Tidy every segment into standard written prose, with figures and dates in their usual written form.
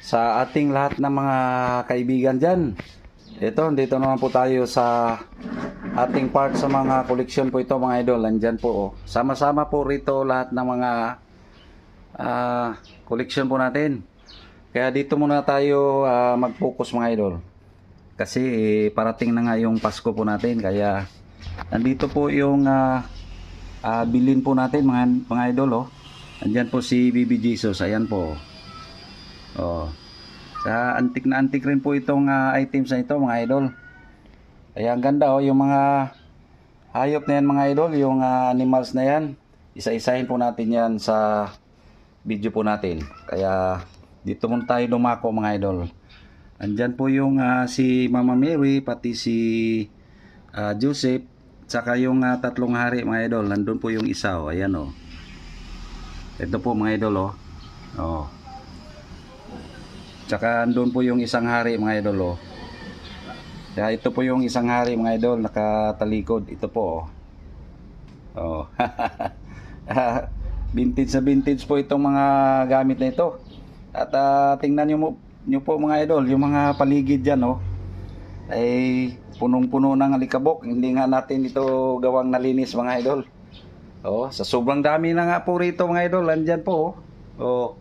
sa ating lahat ng mga kaibigan dyan. Dito naman po tayo sa ating part sa mga koleksyon po ito mga idol. Andyan po oh. Sama-sama po rito lahat ng mga koleksyon po natin. Kaya dito muna tayo mag-focus mga idol. Kasi parating na nga yung Pasko po natin. Kaya nandito po yung bilin po natin mga idol oh. Andyan po si Baby Jesus. Ayan po. Oh. Sa antik na antik rin po itong items na ito mga idol. Kaya ang ganda oh, yung mga hayop na yan mga idol, yung animals na yan. Isa-isahin po natin yan sa video po natin. Kaya dito muna tayo dumako mga idol. Andyan po yung si Mama Mary, pati si Joseph, saka yung tatlong hari mga idol. Nandun po yung isa oh, ayan oh. Ito po mga idol oh. Oh. Tsaka andun po yung isang hari mga idol oh. Kaya ito po yung isang hari mga idol, nakatalikod. Ito po oh. Oh. Vintage na vintage po itong mga gamit na ito. At tingnan nyo po mga idol, yung mga paligid dyan oh, ay punong-puno ng alikabok. Hindi nga natin ito gawang nalinis mga idol. Oh, sa sobrang dami na nga po rito mga idol, andyan po oh.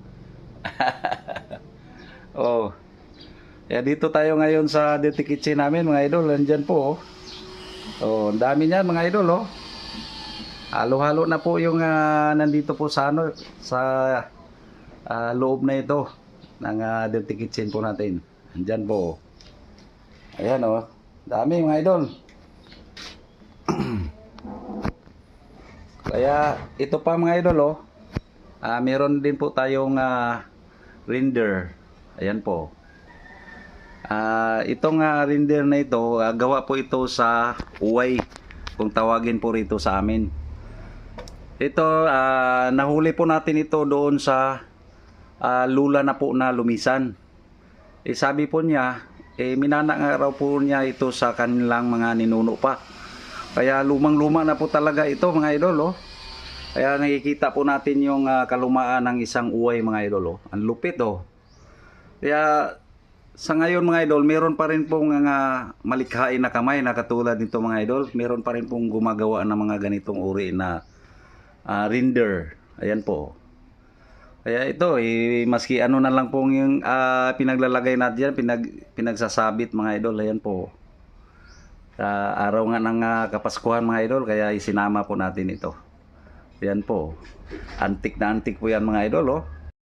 Oh. Kaya dito tayo ngayon sa dirty kitchen namin mga idol. Andyan po oh. Oh, ang dami niyan mga idol oh. Halo-halo na po yung nandito po sa ano sa loob na ito ng dirty kitchen po natin. Andyan po. Ayan oh. Dami mga idol. Kaya ito pa mga idol oh. Meron din po tayong render. Ayan po. Itong render na ito, gawa po ito sa uway, kung tawagin po rito sa amin. Ito, nahuli po natin ito doon sa lula na po na lumisan. Sabi po niya, minana nga raw po niya ito sa kanilang mga ninuno pa. Kaya lumang-luma na po talaga ito mga idol oh. Kaya nakikita po natin yung kalumaan ng isang uway mga idol oh. Ang lupit oh. Kaya sa ngayon mga idol, meron pa rin pong malikhain na kamay na katulad nito mga idol. Meron pa rin pong gumagawa ng mga ganitong uri na render. Ayan po. Kaya ito, maski ano na lang pong yung pinaglalagay natin yan, pinagsasabit mga idol. Ayan po. Araw nga ng Kapaskuhan mga idol, kaya isinama po natin ito. Ayan po. Antik na antik po yan mga idol oh.